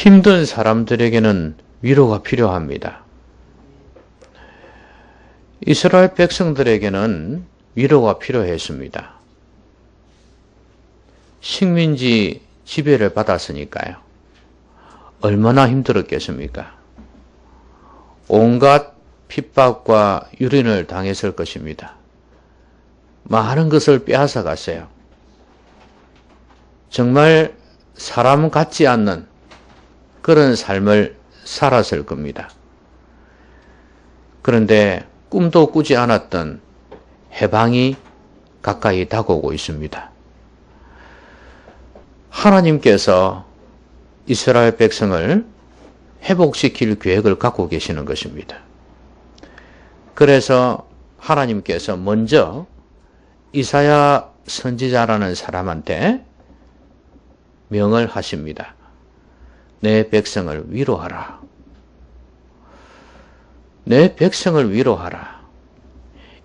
힘든 사람들에게는 위로가 필요합니다. 이스라엘 백성들에게는 위로가 필요했습니다. 식민지 지배를 받았으니까요. 얼마나 힘들었겠습니까? 온갖 핍박과 유린을 당했을 것입니다. 많은 것을 빼앗아 갔어요. 정말 사람 같지 않는 그런 삶을 살았을 겁니다. 그런데 꿈도 꾸지 않았던 해방이 가까이 다가오고 있습니다. 하나님께서 이스라엘 백성을 회복시킬 계획을 갖고 계시는 것입니다. 그래서 하나님께서 먼저 이사야 선지자라는 사람한테 명을 하십니다. 내 백성을 위로하라. 내 백성을 위로하라.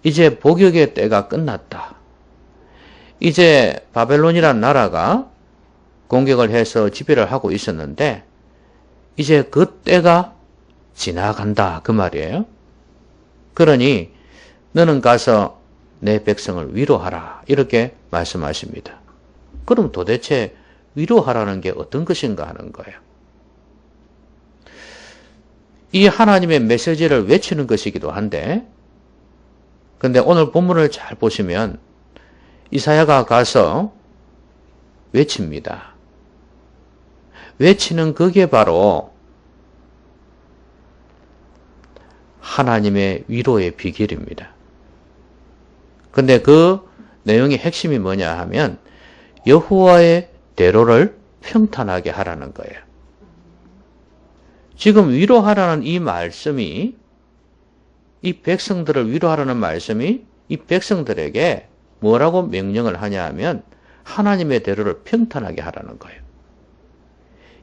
이제 복역의 때가 끝났다. 이제 바벨론이란 나라가 공격을 해서 지배를 하고 있었는데 이제 그 때가 지나간다 그 말이에요. 그러니 너는 가서 내 백성을 위로하라 이렇게 말씀하십니다. 그럼 도대체 위로하라는 게 어떤 것인가 하는 거예요. 이 하나님의 메시지를 외치는 것이기도 한데 근데 오늘 본문을 잘 보시면 이사야가 가서 외칩니다. 외치는 그게 바로 하나님의 위로의 비결입니다. 근데 그 내용의 핵심이 뭐냐 하면 여호와의 대로를 평탄하게 하라는 거예요. 지금 위로하라는 이 말씀이 이 백성들을 위로하라는 말씀이 이 백성들에게 뭐라고 명령을 하냐 하면 하나님의 대로를 평탄하게 하라는 거예요.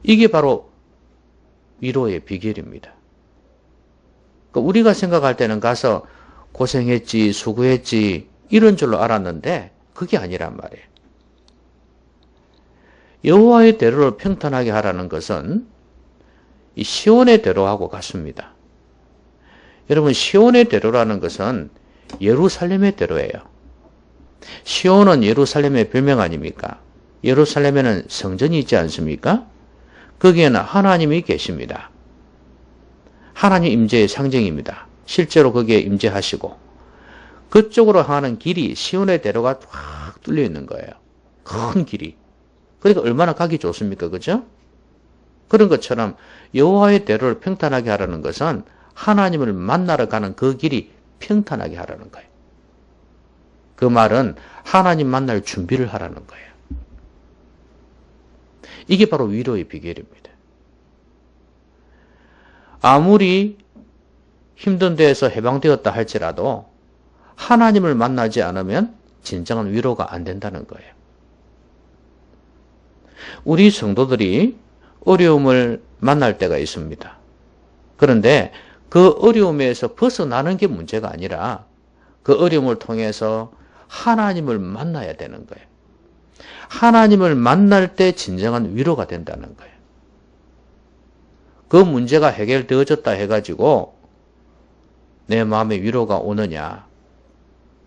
이게 바로 위로의 비결입니다. 우리가 생각할 때는 가서 고생했지 수고했지 이런 줄로 알았는데 그게 아니란 말이에요. 여호와의 대로를 평탄하게 하라는 것은 이 시온의 대로하고 같습니다. 여러분 시온의 대로라는 것은 예루살렘의 대로예요. 시온은 예루살렘의 별명 아닙니까? 예루살렘에는 성전이 있지 않습니까? 거기에는 하나님이 계십니다. 하나님 임재의 상징입니다. 실제로 거기에 임재하시고 그쪽으로 하는 길이 시온의 대로가 확 뚫려 있는 거예요. 큰 길이. 그러니까 얼마나 가기 좋습니까? 그죠? 그런 것처럼 여호와의 대로를 평탄하게 하라는 것은 하나님을 만나러 가는 그 길이 평탄하게 하라는 거예요. 그 말은 하나님 만날 준비를 하라는 거예요. 이게 바로 위로의 비결입니다. 아무리 힘든 데에서 해방되었다 할지라도 하나님을 만나지 않으면 진정한 위로가 안 된다는 거예요. 우리 성도들이 어려움을 만날 때가 있습니다. 그런데 그 어려움에서 벗어나는 게 문제가 아니라 그 어려움을 통해서 하나님을 만나야 되는 거예요. 하나님을 만날 때 진정한 위로가 된다는 거예요. 그 문제가 해결되어졌다 해가지고 내 마음에 위로가 오느냐?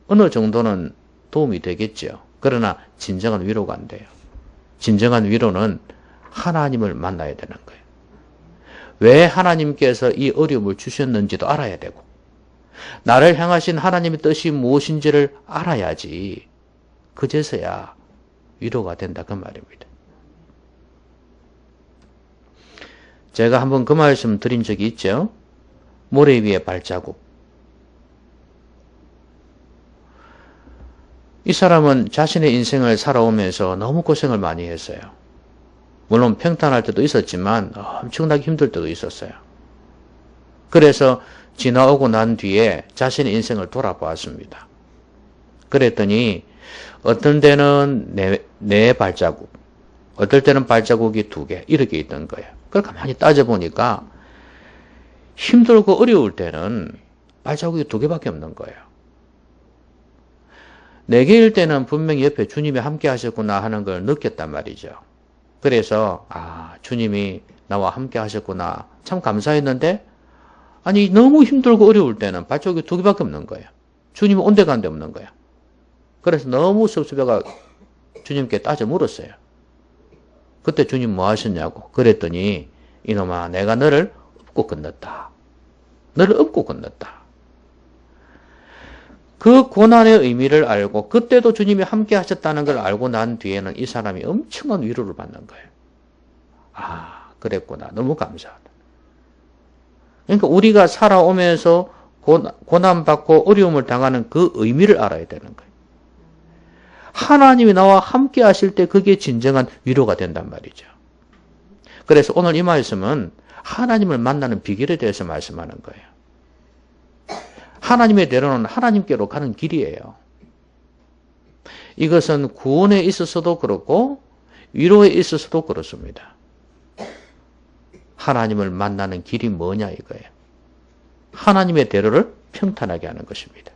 어느 정도는 도움이 되겠죠. 그러나 진정한 위로가 안 돼요. 진정한 위로는 하나님을 만나야 되는 거예요. 왜 하나님께서 이 어려움을 주셨는지도 알아야 되고 나를 향하신 하나님의 뜻이 무엇인지를 알아야지 그제서야 위로가 된다 그 말입니다. 제가 한번 그 말씀 드린 적이 있죠. 모래 위에 발자국. 이 사람은 자신의 인생을 살아오면서 너무 고생을 많이 했어요. 물론 평탄할 때도 있었지만 엄청나게 힘들 때도 있었어요. 그래서 지나오고 난 뒤에 자신의 인생을 돌아보았습니다. 그랬더니 어떤 데는 네 발자국, 어떨 때는 발자국이 2개 이렇게 있던 거예요. 그걸 가만히 따져보니까 힘들고 어려울 때는 발자국이 2개밖에 없는 거예요. 4개일 때는 분명히 옆에 주님이 함께 하셨구나 하는 걸 느꼈단 말이죠. 그래서 주님이 나와 함께 하셨구나. 참 감사했는데 아니 너무 힘들고 어려울 때는 발쪽이 두 개밖에 없는 거예요. 주님이 온데간데 없는 거야. 그래서 너무 섭섭해가 주님께 따져 물었어요. 그때 주님 뭐 하셨냐고. 그랬더니 이놈아 내가 너를 업고 건넜다. 너를 업고 건넜다. 그 고난의 의미를 알고 그때도 주님이 함께 하셨다는 걸 알고 난 뒤에는 이 사람이 엄청난 위로를 받는 거예요. 그랬구나. 너무 감사하다. 그러니까 우리가 살아오면서 고난받고 어려움을 당하는 그 의미를 알아야 되는 거예요. 하나님이 나와 함께 하실 때 그게 진정한 위로가 된단 말이죠. 그래서 오늘 이 말씀은 하나님을 만나는 비결에 대해서 말씀하는 거예요. 하나님의 대로는 하나님께로 가는 길이에요. 이것은 구원에 있어서도 그렇고 위로에 있어서도 그렇습니다. 하나님을 만나는 길이 뭐냐 이거예요. 하나님의 대로를 평탄하게 하는 것입니다.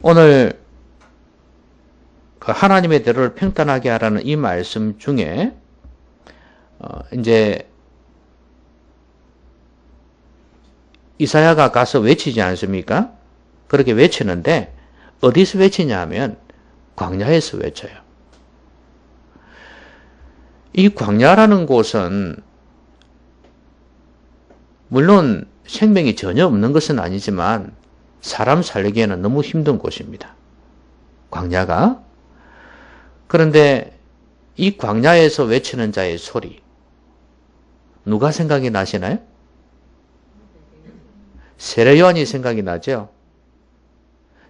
오늘 그 하나님의 대로를 평탄하게 하라는 이 말씀 중에 이제 이사야가 가서 외치지 않습니까? 그렇게 외치는데 어디서 외치냐 하면 광야에서 외쳐요. 이 광야라는 곳은 물론 생명이 전혀 없는 것은 아니지만 사람 살기에는 너무 힘든 곳입니다. 광야가. 그런데 이 광야에서 외치는 자의 소리 누가 생각이 나시나요? 세례요한이 생각이 나죠?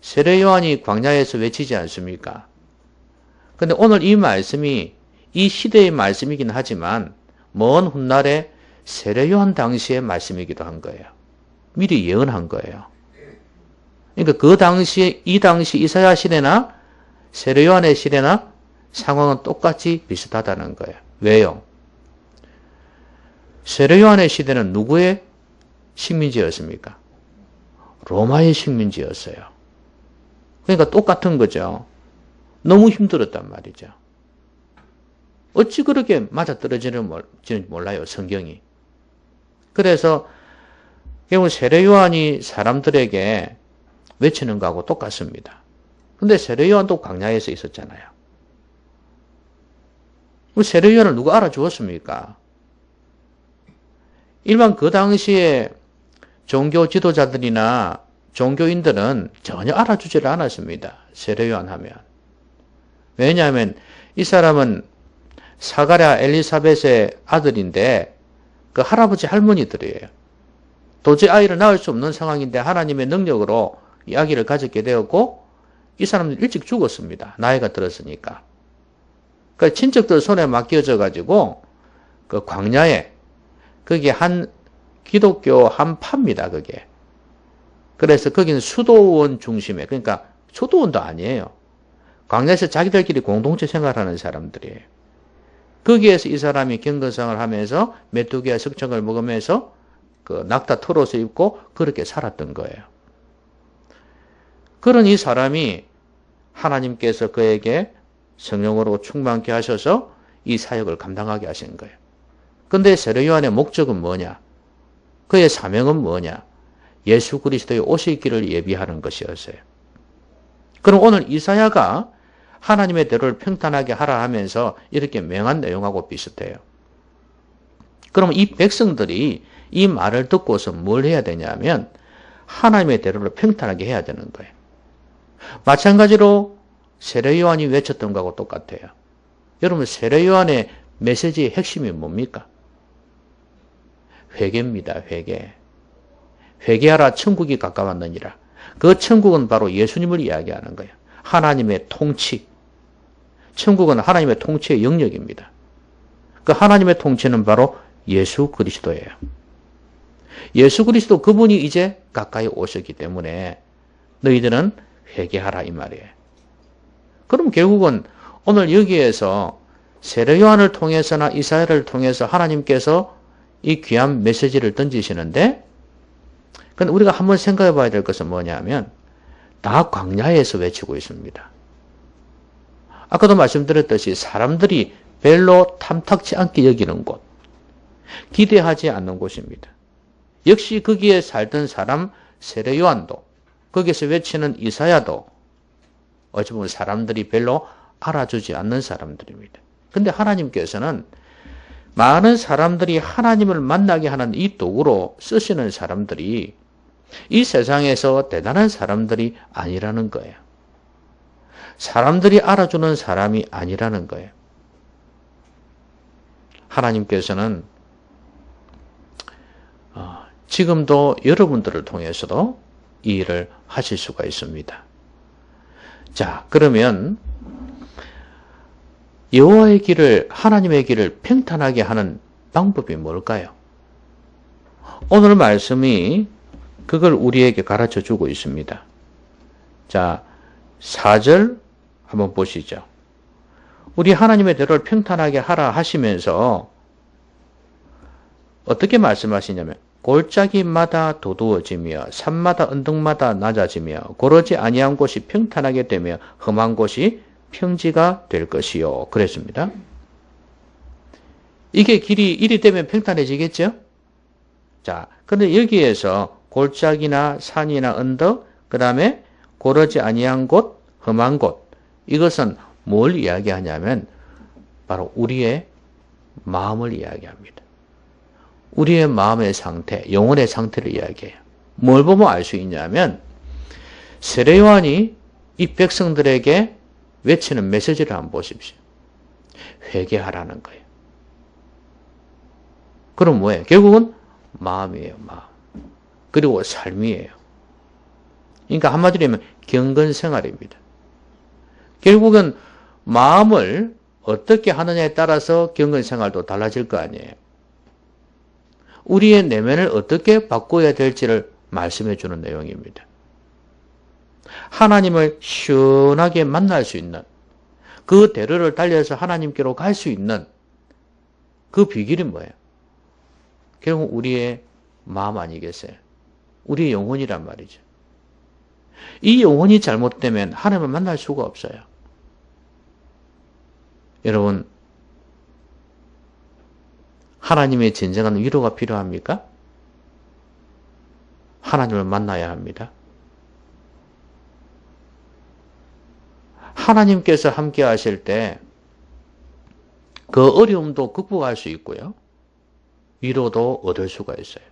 세례요한이 광야에서 외치지 않습니까? 그런데 오늘 이 말씀이 이 시대의 말씀이긴 하지만 먼 훗날에 세례요한 당시의 말씀이기도 한 거예요. 미리 예언한 거예요. 그러니까 그 당시에 이 당시 이사야 시대나 세례요한의 시대나 상황은 똑같이 비슷하다는 거예요. 왜요? 세례요한의 시대는 누구의 식민지였습니까? 로마의 식민지였어요. 그러니까 똑같은 거죠. 너무 힘들었단 말이죠. 어찌 그렇게 맞아떨어지는지 몰라요, 성경이. 그래서 결국 세례요한이 사람들에게 외치는 거하고 똑같습니다. 근데 세례요한도 광야에서 있었잖아요. 세례요한을 누가 알아주었습니까? 일반 그 당시에 종교 지도자들이나 종교인들은 전혀 알아주지를 않았습니다. 세례요한 하면. 왜냐하면 이 사람은 사가랴 엘리사벳의 아들인데 그 할아버지 할머니들이에요. 도저히 아이를 낳을 수 없는 상황인데 하나님의 능력으로 이 아기를 가졌게 되었고 이 사람들 일찍 죽었습니다. 나이가 들었으니까. 그 친척들 손에 맡겨져 가지고 그 광야에 그게 한 기독교 한파입니다. 그게. 그래서 거기는 수도원 중심에 그러니까 수도원도 아니에요. 광야에서 자기들끼리 공동체 생활하는 사람들이에요. 거기에서 이 사람이 경건생활을 하면서 메뚜기와 석청을 먹으면서 그 낙타 털옷을 입고 그렇게 살았던 거예요. 그런 이 사람이 하나님께서 그에게 성령으로 충만케 하셔서 이 사역을 감당하게 하신 거예요. 근데 세례요한의 목적은 뭐냐? 그의 사명은 뭐냐? 예수 그리스도의 오실 길을 예비하는 것이었어요. 그럼 오늘 이사야가 하나님의 대로를 평탄하게 하라 하면서 이렇게 명한 내용하고 비슷해요. 그럼 이 백성들이 이 말을 듣고서 뭘 해야 되냐면 하나님의 대로를 평탄하게 해야 되는 거예요. 마찬가지로 세례요한이 외쳤던 거하고 똑같아요. 여러분 세례요한의 메시지의 핵심이 뭡니까? 회개입니다. 회개. 회개하라 천국이 가까웠느니라. 그 천국은 바로 예수님을 이야기하는 거예요. 하나님의 통치. 천국은 하나님의 통치의 영역입니다. 그 하나님의 통치는 바로 예수 그리스도예요. 예수 그리스도 그분이 이제 가까이 오셨기 때문에 너희들은 회개하라 이 말이에요. 그럼 결국은 오늘 여기에서 세례요한을 통해서나 이사야를 통해서 하나님께서 이 귀한 메시지를 던지시는데 근데 우리가 한번 생각해 봐야 될 것은 뭐냐면 다 광야에서 외치고 있습니다. 아까도 말씀드렸듯이 사람들이 별로 탐탁치 않게 여기는 곳, 기대하지 않는 곳입니다. 역시 거기에 살던 사람 세례 요한도, 거기서 외치는 이사야도 어찌 보면 사람들이 별로 알아주지 않는 사람들입니다. 근데 하나님께서는 많은 사람들이 하나님을 만나게 하는 이 도구로 쓰시는 사람들이 이 세상에서 대단한 사람들이 아니라는 거예요. 사람들이 알아주는 사람이 아니라는 거예요. 하나님께서는 지금도 여러분들을 통해서도 이 일을 하실 수가 있습니다. 자, 그러면 여호와의 길을, 하나님의 길을 평탄하게 하는 방법이 뭘까요? 오늘 말씀이 그걸 우리에게 가르쳐 주고 있습니다. 자, 4절 한번 보시죠. 우리 하나님의 대로를 평탄하게 하라 하시면서 어떻게 말씀하시냐면 골짜기마다 도두어지며 산마다 언덕마다 낮아지며 고르지 아니한 곳이 평탄하게 되며 험한 곳이 평지가 될 것이요. 그랬습니다. 이게 길이 이리 되면 평탄해지겠죠? 자, 그런데 여기에서 골짜기나 산이나 언덕, 그 다음에 고르지 아니한 곳, 험한 곳, 이것은 뭘 이야기하냐면 바로 우리의 마음을 이야기합니다. 우리의 마음의 상태, 영혼의 상태를 이야기해요. 뭘 보면 알 수 있냐면 세례 요한이 이 백성들에게 외치는 메시지를 한번 보십시오. 회개하라는 거예요. 그럼 뭐예요? 결국은 마음이에요, 마음. 그리고 삶이에요. 그러니까 한마디로 하면 경건생활입니다. 결국은 마음을 어떻게 하느냐에 따라서 경건생활도 달라질 거 아니에요. 우리의 내면을 어떻게 바꿔야 될지를 말씀해 주는 내용입니다. 하나님을 시원하게 만날 수 있는, 그 대로를 달려서 하나님께로 갈 수 있는 그 비결이 뭐예요? 결국 우리의 마음 아니겠어요? 우리의 영혼이란 말이죠. 이 영혼이 잘못되면 하나님을 만날 수가 없어요. 여러분, 하나님의 진정한 위로가 필요합니까? 하나님을 만나야 합니다. 하나님께서 함께 하실 때 그 어려움도 극복할 수 있고요. 위로도 얻을 수가 있어요.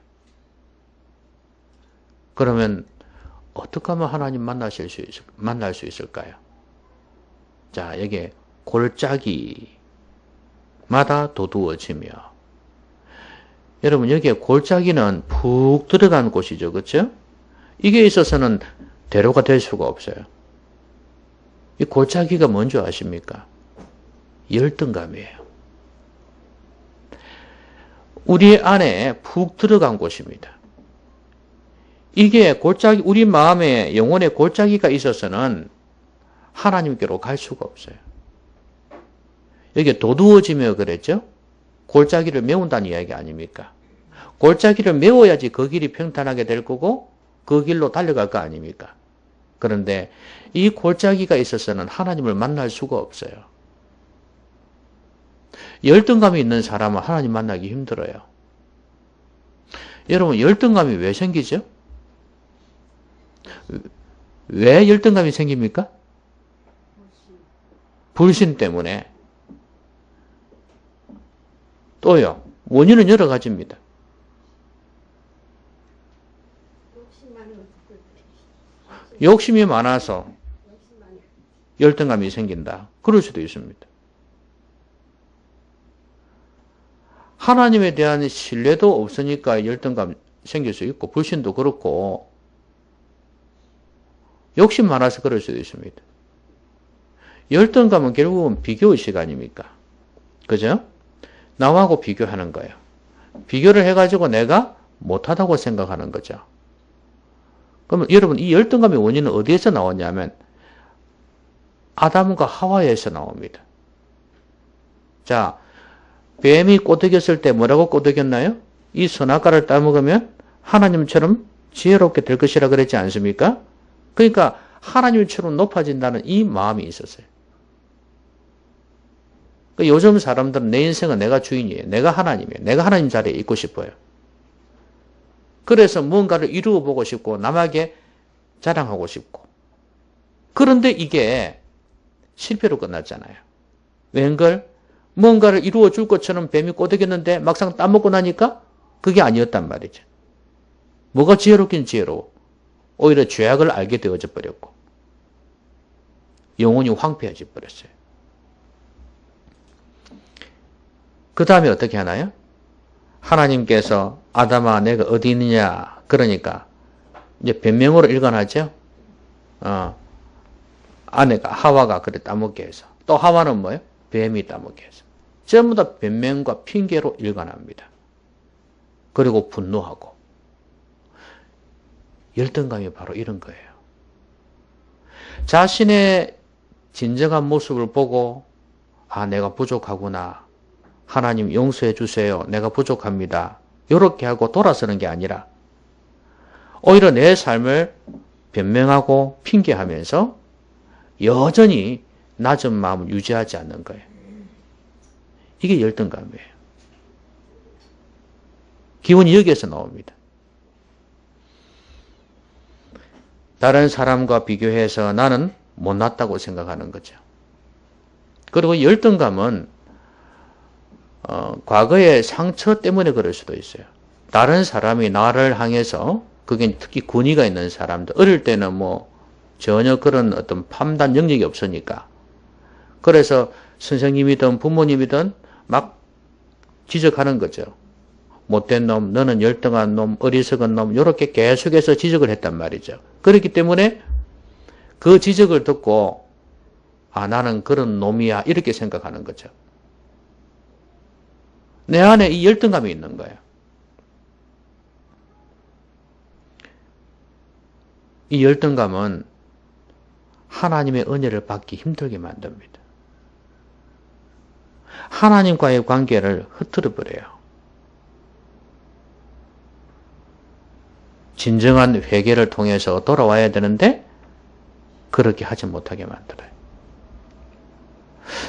그러면 어떻게 하면 하나님 만날 수 있을까요? 자, 여기에 골짜기마다 도두어지며, 여러분 여기에 골짜기는 푹 들어간 곳이죠. 그렇죠? 이게 있어서는 대로가 될 수가 없어요. 이 골짜기가 뭔지 아십니까? 열등감이에요. 우리 안에 푹 들어간 곳입니다. 이게 골짜기, 우리 마음에 영혼에 골짜기가 있어서는 하나님께로 갈 수가 없어요. 여기 도두어지며 그랬죠? 골짜기를 메운다는 이야기 아닙니까? 골짜기를 메워야지 그 길이 평탄하게 될 거고 그 길로 달려갈 거 아닙니까? 그런데 이 골짜기가 있어서는 하나님을 만날 수가 없어요. 열등감이 있는 사람은 하나님 만나기 힘들어요. 여러분, 열등감이 왜 생기죠? 왜 열등감이 생깁니까? 불신 때문에. 또요, 원인은 여러 가지입니다. 욕심이 많아서 열등감이 생긴다. 그럴 수도 있습니다. 하나님에 대한 신뢰도 없으니까 열등감 생길 수 있고, 불신도 그렇고, 욕심 많아서 그럴 수도 있습니다. 열등감은 결국은 비교의식 아닙니까? 그죠? 남하고 비교하는 거예요. 비교를 해가지고 내가 못하다고 생각하는 거죠. 그러면 여러분, 이 열등감의 원인은 어디에서 나왔냐면 아담과 하와에서 나옵니다. 자, 뱀이 꼬드겼을 때 뭐라고 꼬드겼나요? 이 선악과를 따먹으면 하나님처럼 지혜롭게 될 것이라 그랬지 않습니까? 그러니까 하나님처럼 높아진다는 이 마음이 있었어요. 요즘 사람들은 내 인생은 내가 주인이에요. 내가 하나님이에요. 내가 하나님 자리에 있고 싶어요. 그래서 뭔가를 이루어 보고 싶고 남에게 자랑하고 싶고. 그런데 이게 실패로 끝났잖아요. 웬걸? 뭔가를 이루어 줄 것처럼 뱀이 꼬드겼는데 막상 따먹고 나니까 그게 아니었단 말이죠. 뭐가 지혜롭긴 지혜로워. 오히려 죄악을 알게 되어져 버렸고 영혼이 황폐해져 버렸어요. 그 다음에 어떻게 하나요? 하나님께서 아담아 내가 어디 있느냐 그러니까 이제 변명으로 일관하죠. 아내가 하와가 그래 따먹게 해서 또 하와는 뭐예요? 뱀이 따먹게 해서 전부 다 변명과 핑계로 일관합니다. 그리고 분노하고 열등감이 바로 이런 거예요. 자신의 진정한 모습을 보고 내가 부족하구나. 하나님 용서해 주세요. 내가 부족합니다. 이렇게 하고 돌아서는 게 아니라 오히려 내 삶을 변명하고 핑계하면서 여전히 낮은 마음을 유지하지 않는 거예요. 이게 열등감이에요. 기본이 여기에서 나옵니다. 다른 사람과 비교해서 나는 못났다고 생각하는 거죠. 그리고 열등감은 과거의 상처 때문에 그럴 수도 있어요. 다른 사람이 나를 향해서 그게 특히 권위가 있는 사람들 어릴 때는 전혀 그런 어떤 판단 능력이 없으니까 그래서 선생님이든 부모님이든 막 지적하는 거죠. 못된 놈, 너는 열등한 놈, 어리석은 놈 이렇게 계속해서 지적을 했단 말이죠. 그렇기 때문에 그 지적을 듣고 나는 그런 놈이야 이렇게 생각하는 거죠. 내 안에 이 열등감이 있는 거예요. 이 열등감은 하나님의 은혜를 받기 힘들게 만듭니다. 하나님과의 관계를 흐트러 버려요. 진정한 회개를 통해서 돌아와야 되는데 그렇게 하지 못하게 만들어요.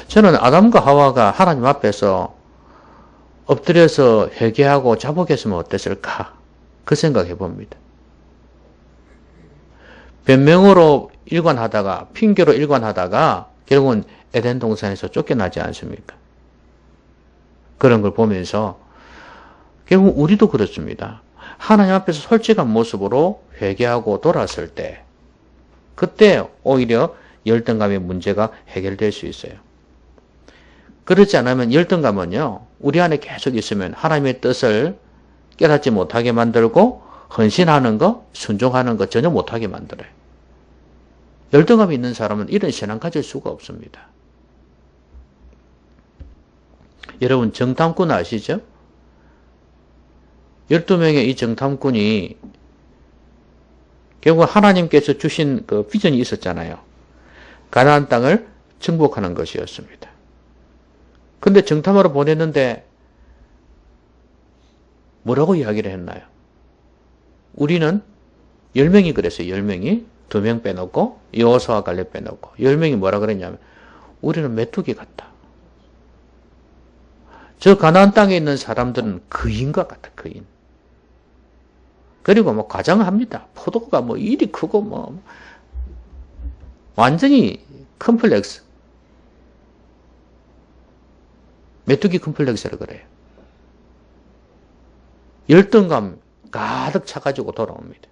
저는 아담과 하와가 하나님 앞에서 엎드려서 회개하고 자복했으면 어땠을까? 그 생각해 봅니다. 변명으로 일관하다가 핑계로 일관하다가 결국은 에덴 동산에서 쫓겨나지 않습니까? 그런 걸 보면서 결국 우리도 그렇습니다. 하나님 앞에서 솔직한 모습으로 회개하고 돌아설 때 그때 오히려 열등감의 문제가 해결될 수 있어요. 그렇지 않으면 열등감은요. 우리 안에 계속 있으면 하나님의 뜻을 깨닫지 못하게 만들고 헌신하는 거, 순종하는 거 전혀 못하게 만들어요. 열등감이 있는 사람은 이런 신앙 가질 수가 없습니다. 여러분 정탐꾼 아시죠? 12명의 이 정탐꾼이 결국 하나님께서 주신 그 비전이 있었잖아요. 가나안 땅을 정복하는 것이었습니다. 근데 정탐하러 보냈는데 뭐라고 이야기를 했나요? 우리는 10명이 그랬어요. 10명이 2명 빼놓고 여호수아와 갈렙 빼놓고 10명이 뭐라 그랬냐면 우리는 메뚜기 같다. 저 가나안 땅에 있는 사람들은 거인과 같다. 거인. 그리고 과장합니다. 포도가 일이 크고 완전히 컴플렉스. 메뚜기 컴플렉스를 그래요. 열등감 가득 차가지고 돌아옵니다.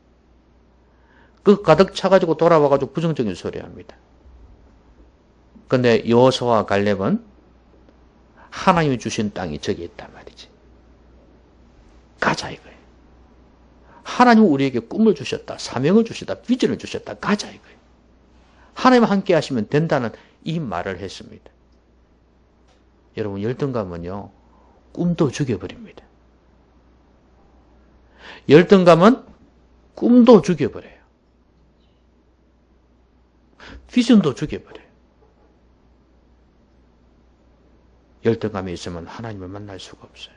그 가득 차가지고 돌아와가지고 부정적인 소리 합니다. 근데 여호수아와 갈렙은 하나님이 주신 땅이 저기 있단 말이지. 가자 이거예요. 하나님은 우리에게 꿈을 주셨다. 사명을 주셨다. 비전을 주셨다. 가자 이거예요. 하나님 함께 하시면 된다는 이 말을 했습니다. 여러분 열등감은요. 꿈도 죽여버립니다. 열등감은 꿈도 죽여버려요. 비전도 죽여버려요. 열등감이 있으면 하나님을 만날 수가 없어요.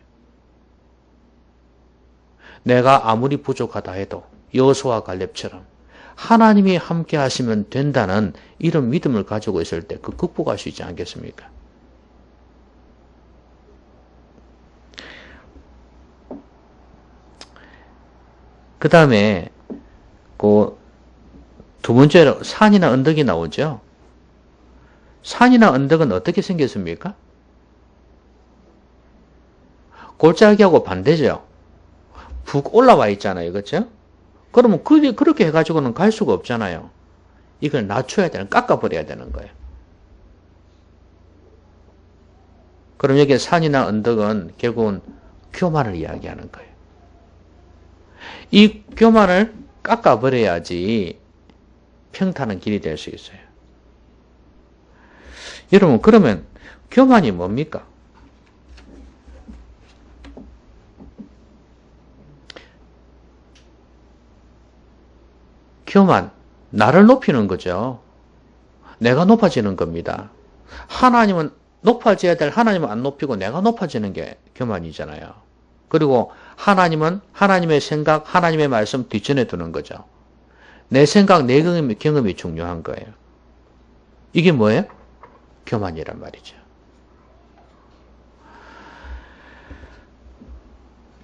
내가 아무리 부족하다 해도 여호수아와 갈렙처럼 하나님이 함께 하시면 된다는 이런 믿음을 가지고 있을 때 그 극복할 수 있지 않겠습니까? 그 다음에 그 두 번째로 산이나 언덕이 나오죠. 산이나 언덕은 어떻게 생겼습니까? 골짜기하고 반대죠. 푹 올라와 있잖아요. 그렇죠? 그러면 그렇게 해가지고는 갈 수가 없잖아요. 이걸 낮춰야 되는, 깎아버려야 되는 거예요. 그럼 여기 산이나 언덕은 결국은 교만을 이야기하는 거예요. 이 교만을 깎아버려야지 평탄한 길이 될 수 있어요. 여러분, 그러면 교만이 뭡니까? 교만, 나를 높이는 거죠. 내가 높아지는 겁니다. 하나님은 높아져야 될 하나님은 안 높이고 내가 높아지는 게 교만이잖아요. 그리고 하나님은 하나님의 생각, 하나님의 말씀 뒷전에 두는 거죠. 내 생각, 내 경험이 중요한 거예요. 이게 뭐예요? 교만이란 말이죠.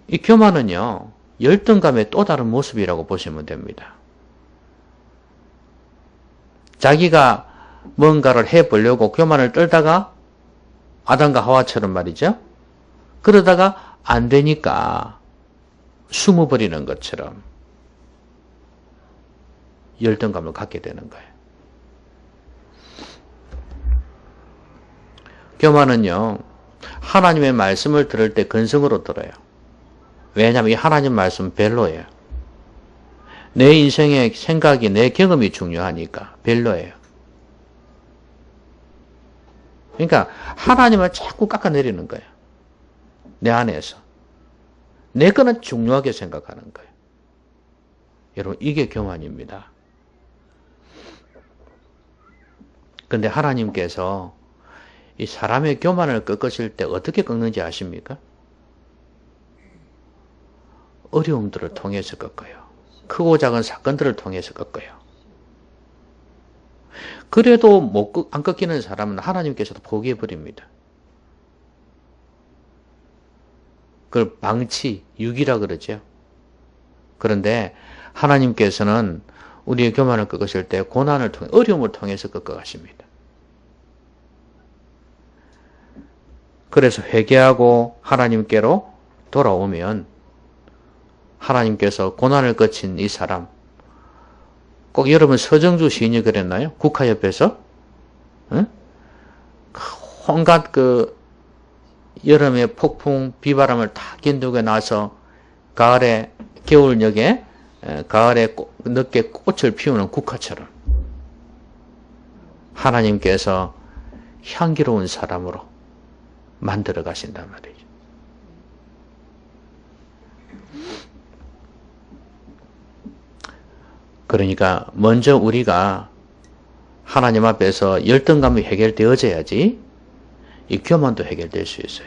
이 교만은요, 열등감의 또 다른 모습이라고 보시면 됩니다. 자기가 뭔가를 해보려고 교만을 떨다가 아담과 하와처럼 말이죠. 그러다가 안 되니까 숨어버리는 것처럼 열등감을 갖게 되는 거예요. 교만은요, 하나님의 말씀을 들을 때 근성으로 들어요. 왜냐하면 이 하나님 말씀 별로예요. 내 인생의 생각이, 내 경험이 중요하니까 별로예요. 그러니까 하나님을 자꾸 깎아내리는 거예요. 내 안에서. 내 거는 중요하게 생각하는 거예요. 여러분, 이게 교만입니다. 그런데 하나님께서 이 사람의 교만을 꺾으실 때 어떻게 꺾는지 아십니까? 어려움들을 통해서 꺾어요. 크고 작은 사건들을 통해서 꺾어요. 그래도 안 꺾이는 사람은 하나님께서도 포기해버립니다. 그걸 방치, 유기라 그러죠. 그런데 하나님께서는 우리의 교만을 꺾으실 때 고난을 통해, 어려움을 통해서 꺾어가십니다. 그래서 회개하고 하나님께로 돌아오면 하나님께서 고난을 거친 이 사람, 꼭 여러분 서정주 시인이 그랬나요? 국화옆에서 응? 온갖 여름의 폭풍 비바람을 다 견디고 나서 가을에 겨울녘에 가을에 늦게 꽃을 피우는 국화처럼 하나님께서 향기로운 사람으로 만들어 가신단 말이죠. 그러니까 먼저 우리가 하나님 앞에서 열등감이 해결되어져야지 이 교만도 해결될 수 있어요.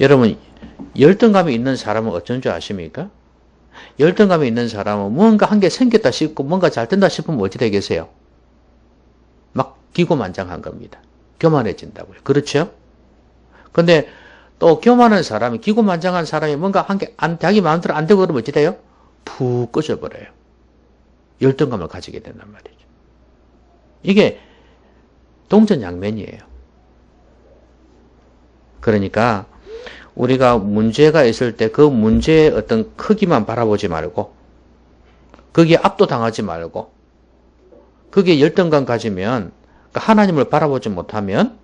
여러분, 열등감이 있는 사람은 어쩐 줄 아십니까? 열등감이 있는 사람은 뭔가 한 게 생겼다 싶고 뭔가 잘 된다 싶으면 어찌 되겠어요? 막 기고만장한 겁니다. 교만해진다고요. 그렇죠? 근데 또 교만한 사람이, 기고만장한 사람이 뭔가 한 게 자기 마음대로 안 되고 그러면 어찌 돼요? 푹 꺼져버려요. 열등감을 가지게 된단 말이죠. 이게 동전양면이에요. 그러니까 우리가 문제가 있을 때 그 문제의 어떤 크기만 바라보지 말고 거기에 압도당하지 말고 거기에 열등감 가지면 하나님을 바라보지 못하면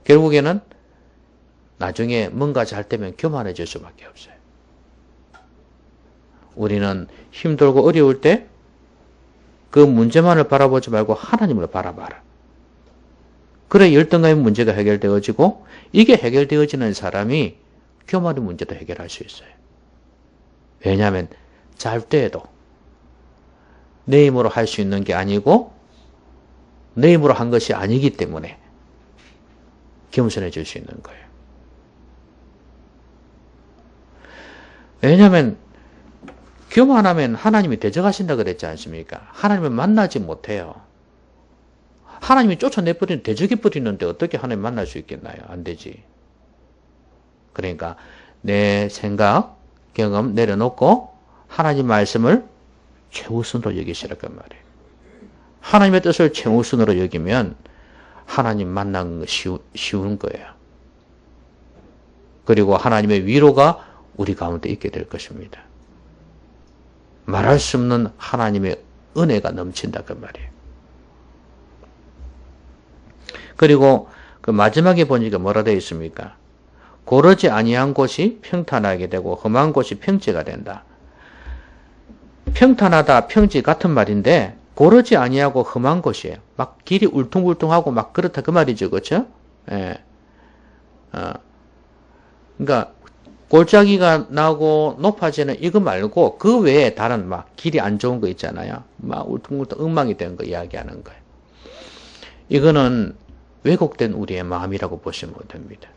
결국에는 나중에 뭔가 잘 되면 교만해질 수밖에 없어요. 우리는 힘들고 어려울 때 그 문제만을 바라보지 말고 하나님을 바라봐라. 그래 열등감의 문제가 해결되어지고 이게 해결되어지는 사람이 교만의 문제도 해결할 수 있어요. 왜냐하면 잘 때에도 내 힘으로 할 수 있는 게 아니고 내 힘으로 한 것이 아니기 때문에 겸손해질 수 있는 거예요. 왜냐하면 교만하면 하나님이 대적하신다 그랬지 않습니까? 하나님을 만나지 못해요. 하나님이 쫓아내버리는, 대적해버리는데 어떻게 하나님 만날 수 있겠나요? 안 되지. 그러니까 내 생각, 경험 내려놓고 하나님 말씀을 최우선으로 여기시라고 말이에요. 하나님의 뜻을 최우선으로 여기면 하나님 만나는 거 쉬운 거예요. 그리고 하나님의 위로가 우리 가운데 있게 될 것입니다. 말할 수 없는 하나님의 은혜가 넘친다 그 말이에요. 그리고 그 마지막에 보니까 뭐라 되어 있습니까? 고르지 아니한 곳이 평탄하게 되고 험한 곳이 평지가 된다. 평탄하다, 평지 같은 말인데 고르지 아니하고 험한 곳이에요. 막 길이 울퉁불퉁하고 막 그렇다 그 말이죠, 그렇죠? 예. 그러니까 골짜기가 나고 높아지는 이거 말고 그 외에 다른 막 길이 안 좋은 거 있잖아요. 막 울퉁불퉁 엉망이 된 거 이야기하는 거예요. 이거는 왜곡된 우리의 마음이라고 보시면 됩니다.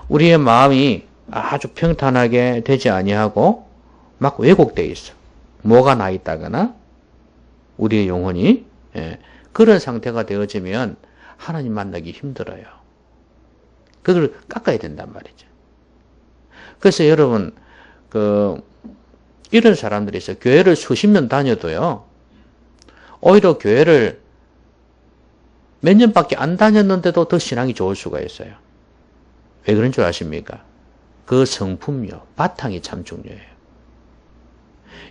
우리의 마음이 아주 평탄하게 되지 아니하고 막 왜곡되어 있어. 뭐가 나 있다거나 우리의 영혼이 그런 상태가 되어지면 하나님 만나기 힘들어요. 그걸 깎아야 된단 말이죠. 그래서 여러분 이런 사람들이 있어요. 교회를 수십 년 다녀도요. 오히려 교회를 몇 년밖에 안 다녔는데도 더 신앙이 좋을 수가 있어요. 왜 그런 줄 아십니까? 그 성품이요. 바탕이 참 중요해요.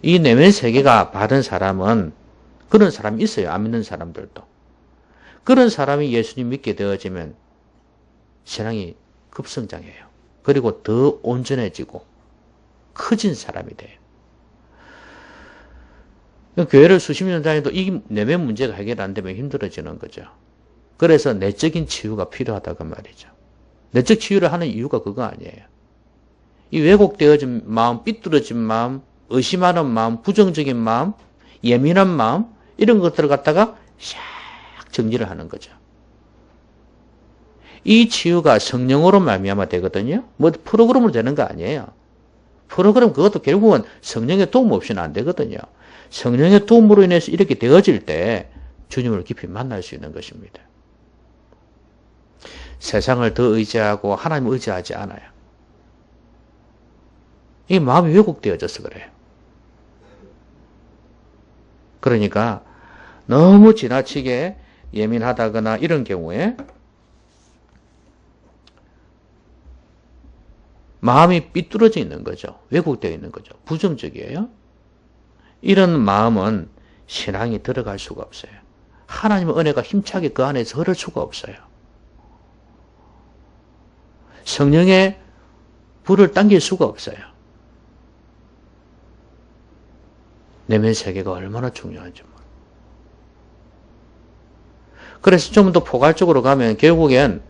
이 내면 세계가 바른 사람은 그런 사람이 있어요. 안 믿는 사람들도. 그런 사람이 예수님 믿게 되어지면 신앙이 급성장해요. 그리고 더 온전해지고 커진 사람이 돼요. 교회를 수십 년 다녀도 이 내면 문제가 해결 안 되면 힘들어지는 거죠. 그래서 내적인 치유가 필요하다고 말이죠. 내적 치유를 하는 이유가 그거 아니에요. 이 왜곡되어진 마음, 삐뚤어진 마음, 의심하는 마음, 부정적인 마음, 예민한 마음 이런 것들을 갖다가 샥 정리를 하는 거죠. 이 치유가 성령으로 말미암아 되거든요. 뭐 프로그램으로 되는 거 아니에요. 프로그램 그것도 결국은 성령의 도움 없이는 안 되거든요. 성령의 도움으로 인해서 이렇게 되어질 때 주님을 깊이 만날 수 있는 것입니다. 세상을 더 의지하고 하나님을 의지하지 않아요. 이 마음이 왜곡되어져서 그래요. 그러니까 너무 지나치게 예민하다거나 이런 경우에 마음이 삐뚤어져 있는 거죠. 왜곡되어 있는 거죠. 부정적이에요. 이런 마음은 신앙이 들어갈 수가 없어요. 하나님의 은혜가 힘차게 그 안에서 흐를 수가 없어요. 성령의 불을 당길 수가 없어요. 내면 세계가 얼마나 중요한지 몰라요. 그래서 좀 더 포괄적으로 가면 결국엔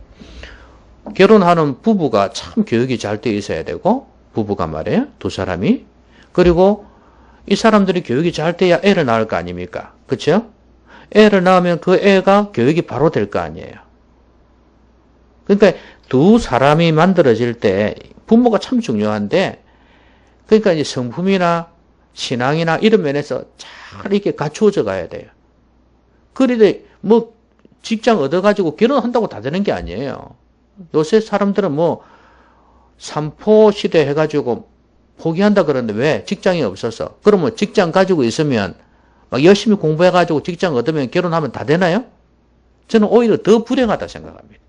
결혼하는 부부가 참 교육이 잘 되어 있어야 되고, 부부가 말이에요. 두 사람이. 그리고 이 사람들이 교육이 잘 돼야 애를 낳을 거 아닙니까? 그렇죠? 애를 낳으면 그 애가 교육이 바로 될 거 아니에요. 그러니까 두 사람이 만들어질 때 부모가 참 중요한데, 그러니까 이제 성품이나 신앙이나 이런 면에서 잘 이렇게 갖추어져 가야 돼요. 그런데 뭐 직장 얻어가지고 결혼한다고 다 되는 게 아니에요. 요새 사람들은 뭐 삼포 시대 해가지고 포기한다 그러는데 왜? 직장이 없어서. 그러면 직장 가지고 있으면 막 열심히 공부해가지고 직장 얻으면 결혼하면 다 되나요? 저는 오히려 더 불행하다 생각합니다.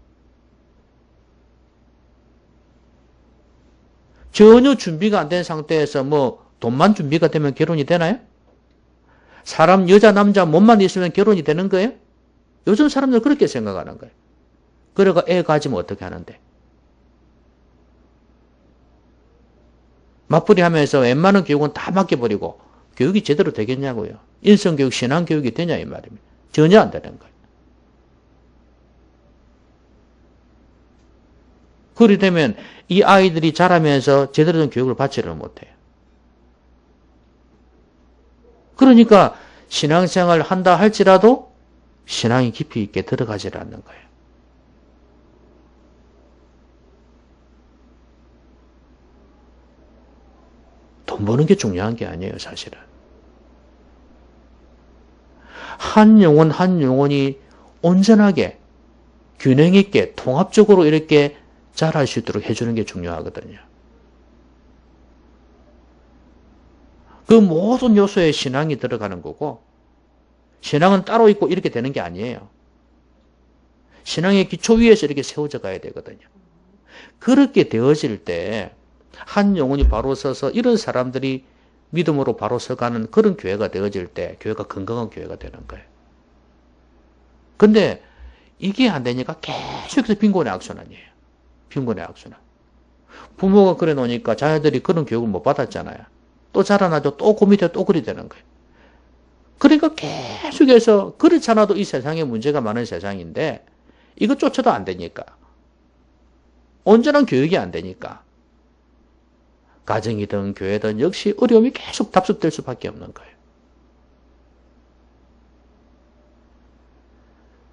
전혀 준비가 안 된 상태에서 뭐 돈만 준비가 되면 결혼이 되나요? 사람, 여자, 남자 몸만 있으면 결혼이 되는 거예요? 요즘 사람들 그렇게 생각하는 거예요. 그래가 애 가지면 어떻게 하는데? 맞벌이 하면서 웬만한 교육은 다 맡겨버리고 교육이 제대로 되겠냐고요. 인성교육, 신앙교육이 되냐 이 말입니다. 전혀 안 되는 거예요. 그리 되면 이 아이들이 자라면서 제대로 된 교육을 받지를 못해요. 그러니까 신앙생활을 한다 할지라도 신앙이 깊이 있게 들어가지 않는 거예요. 돈 버는 게 중요한 게 아니에요, 사실은. 한 영혼 한 영혼이 온전하게 균형 있게 통합적으로 이렇게 자랄 수 있도록 해주는 게 중요하거든요. 그 모든 요소에 신앙이 들어가는 거고, 신앙은 따로 있고 이렇게 되는 게 아니에요. 신앙의 기초 위에서 이렇게 세워져 가야 되거든요. 그렇게 되어질 때 한 영혼이 바로 서서 이런 사람들이 믿음으로 바로 서가는 그런 교회가 되어질 때 교회가 건강한 교회가 되는 거예요. 근데 이게 안 되니까 계속해서 빈곤의 악순환이에요. 빈곤의 악순환. 부모가 그래 놓으니까 자녀들이 그런 교육을 못 받았잖아요. 또 자라나죠. 또 그 밑에 또 그리 되는 거예요. 그러니까 계속해서 그렇지 않아도 이 세상에 문제가 많은 세상인데 이거 쫓아도 안 되니까. 온전한 교육이 안 되니까. 가정이든 교회든 역시 어려움이 계속 답습될 수밖에 없는 거예요.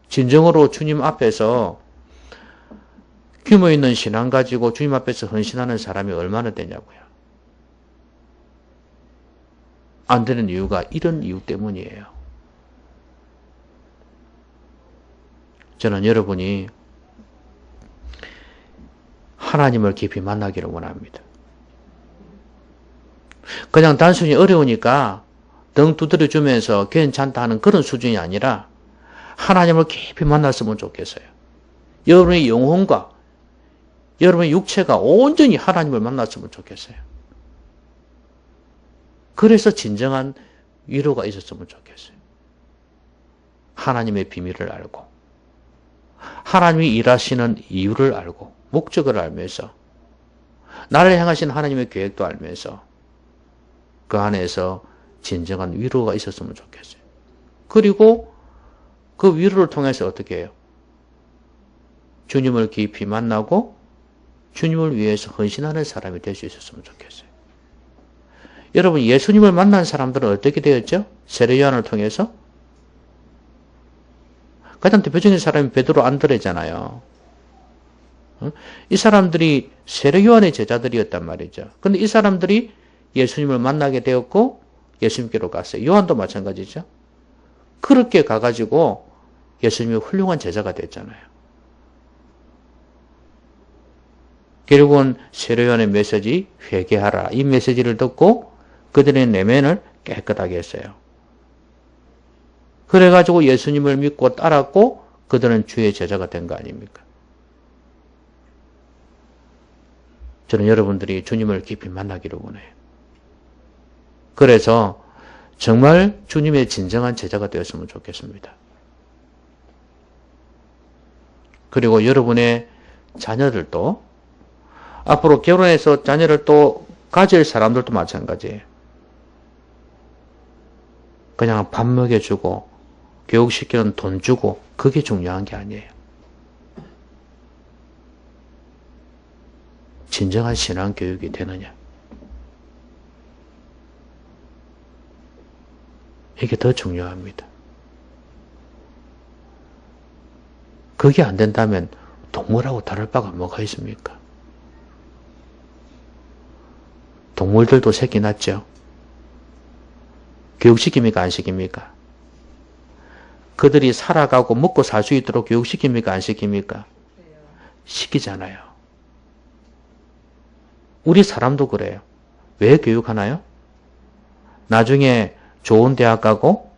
진정으로 주님 앞에서 규모 있는 신앙 가지고 주님 앞에서 헌신하는 사람이 얼마나 되냐고요. 안 되는 이유가 이런 이유 때문이에요. 저는 여러분이 하나님을 깊이 만나기를 원합니다. 그냥 단순히 어려우니까 등 두드려주면서 괜찮다 하는 그런 수준이 아니라 하나님을 깊이 만났으면 좋겠어요. 여러분의 영혼과 여러분의 육체가 온전히 하나님을 만났으면 좋겠어요. 그래서 진정한 위로가 있었으면 좋겠어요. 하나님의 비밀을 알고 하나님이 일하시는 이유를 알고 목적을 알면서 나를 향하신 하나님의 계획도 알면서 그 안에서 진정한 위로가 있었으면 좋겠어요. 그리고 그 위로를 통해서 어떻게 해요? 주님을 깊이 만나고 주님을 위해서 헌신하는 사람이 될 수 있었으면 좋겠어요. 여러분, 예수님을 만난 사람들은 어떻게 되었죠? 세례 요한을 통해서? 가장 대표적인 사람이 베드로 안드레잖아요. 이 사람들이 세례 요한의 제자들이었단 말이죠. 그런데 이 사람들이 예수님을 만나게 되었고 예수님께로 갔어요. 요한도 마찬가지죠. 그렇게 가가지고 예수님의 훌륭한 제자가 됐잖아요. 결국은 세례 요한의 메시지 회개하라. 이 메시지를 듣고 그들의 내면을 깨끗하게 했어요. 그래가지고 예수님을 믿고 따랐고 그들은 주의 제자가 된 거 아닙니까? 저는 여러분들이 주님을 깊이 만나기를 원해요. 그래서 정말 주님의 진정한 제자가 되었으면 좋겠습니다. 그리고 여러분의 자녀들도 앞으로 결혼해서 자녀를 또 가질 사람들도 마찬가지예요. 그냥 밥 먹여주고 교육시키는 돈 주고 그게 중요한 게 아니에요. 진정한 신앙 교육이 되느냐. 이게 더 중요합니다. 그게 안 된다면 동물하고 다를 바가 뭐가 있습니까? 동물들도 새끼 낳죠. 교육시킵니까? 안 시킵니까? 그들이 살아가고 먹고 살 수 있도록 교육시킵니까? 안 시킵니까? 시키잖아요. 우리 사람도 그래요. 왜 교육하나요? 나중에 좋은 대학 가고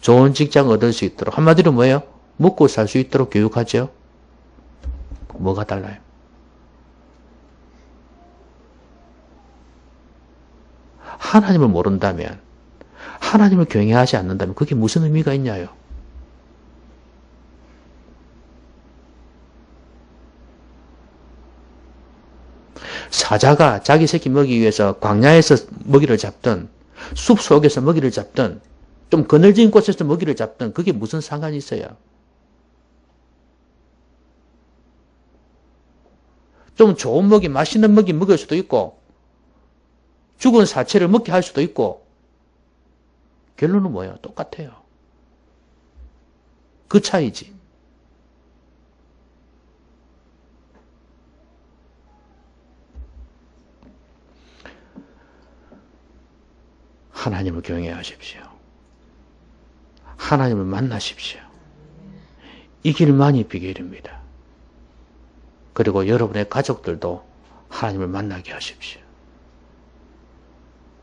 좋은 직장 얻을 수 있도록, 한마디로 뭐예요? 먹고 살 수 있도록 교육하죠. 뭐가 달라요? 하나님을 모른다면, 하나님을 경외하지 않는다면 그게 무슨 의미가 있냐요? 사자가 자기 새끼 먹이기 위해서 광야에서 먹이를 잡든 숲 속에서 먹이를 잡든 좀 그늘진 곳에서 먹이를 잡든 그게 무슨 상관이 있어요? 좀 좋은 먹이, 맛있는 먹이 먹일 수도 있고 죽은 사체를 먹게 할 수도 있고 결론은 뭐예요? 똑같아요. 그 차이지. 하나님을 경외하십시오. 하나님을 만나십시오. 이 길만이 비결입니다. 그리고 여러분의 가족들도 하나님을 만나게 하십시오.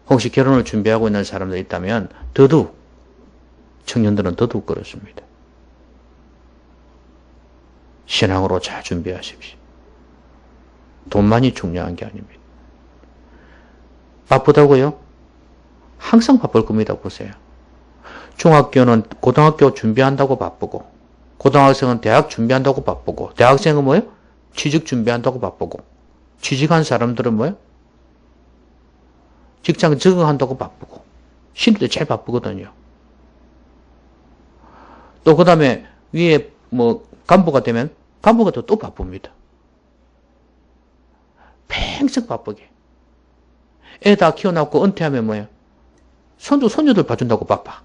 혹시 결혼을 준비하고 있는 사람들 있다면 더더욱 청년들은 더더욱 그렇습니다. 신앙으로 잘 준비하십시오. 돈만이 중요한 게 아닙니다. 바쁘다고요? 항상 바쁠 겁니다. 보세요. 중학교는 고등학교 준비한다고 바쁘고, 고등학생은 대학 준비한다고 바쁘고, 대학생은 뭐예요? 취직 준비한다고 바쁘고, 취직한 사람들은 뭐예요? 직장 적응한다고 바쁘고, 신입들 제일 바쁘거든요. 또 그 다음에 위에 간부가 되면 간부가 또 바쁩니다. 평생 바쁘게. 애 다 키워놓고 은퇴하면 뭐예요? 손주, 손녀들 봐준다고 바빠.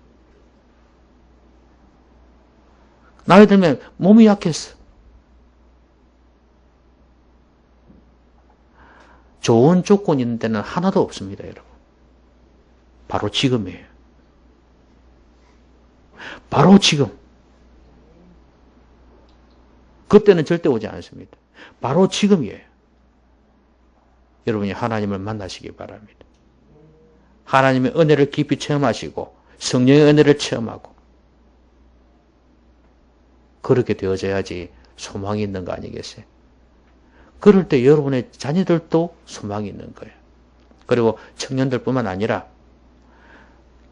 나이 들면 몸이 약했어. 좋은 조건이 있는 데는 하나도 없습니다, 여러분. 바로 지금이에요. 바로 지금. 그때는 절대 오지 않습니다. 바로 지금이에요. 여러분이 하나님을 만나시기 바랍니다. 하나님의 은혜를 깊이 체험하시고 성령의 은혜를 체험하고 그렇게 되어져야지 소망이 있는 거 아니겠어요? 그럴 때 여러분의 자녀들도 소망이 있는 거예요. 그리고 청년들뿐만 아니라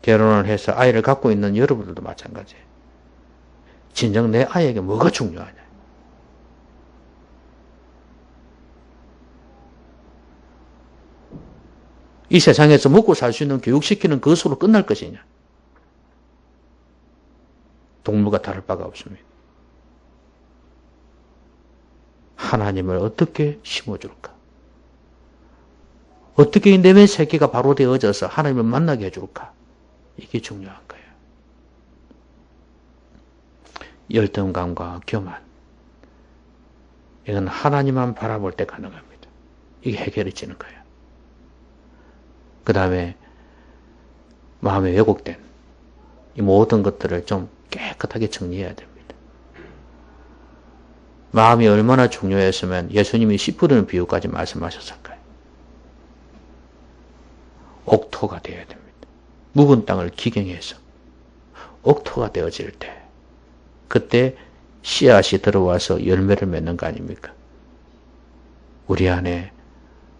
결혼을 해서 아이를 갖고 있는 여러분들도 마찬가지예요. 진정 내 아이에게 뭐가 중요하냐? 이 세상에서 먹고 살 수 있는 교육시키는 그것으로 끝날 것이냐? 동물과 다를 바가 없습니다. 하나님을 어떻게 심어줄까? 어떻게 이 내면 세계가 바로 되어져서 하나님을 만나게 해줄까? 이게 중요한 거예요. 열등감과 교만. 이건 하나님만 바라볼 때 가능합니다. 이게 해결해지는 거예요. 그 다음에 마음에 왜곡된 이 모든 것들을 좀 깨끗하게 정리해야 됩니다. 마음이 얼마나 중요했으면 예수님이 씨 뿌리는 비유까지 말씀하셨을까요? 옥토가 되어야 됩니다. 묵은 땅을 기경해서 옥토가 되어질 때 그때 씨앗이 들어와서 열매를 맺는 거 아닙니까? 우리 안에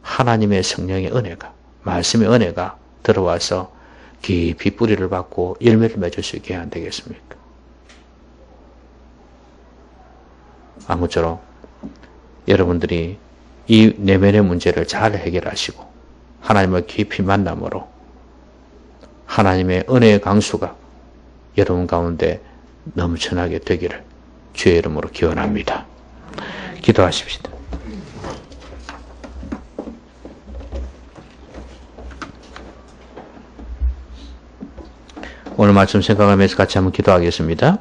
하나님의 성령의 은혜가 말씀의 은혜가 들어와서 깊이 뿌리를 받고 열매를 맺을 수 있게 해야 안 되겠습니까? 아무쪼록 여러분들이 이 내면의 문제를 잘 해결하시고 하나님을 깊이 만남으로 하나님의 은혜의 강수가 여러분 가운데 넘쳐나게 되기를 주의 이름으로 기원합니다. 기도하십시다. 오늘 말씀 생각하면서 같이 한번 기도하겠습니다.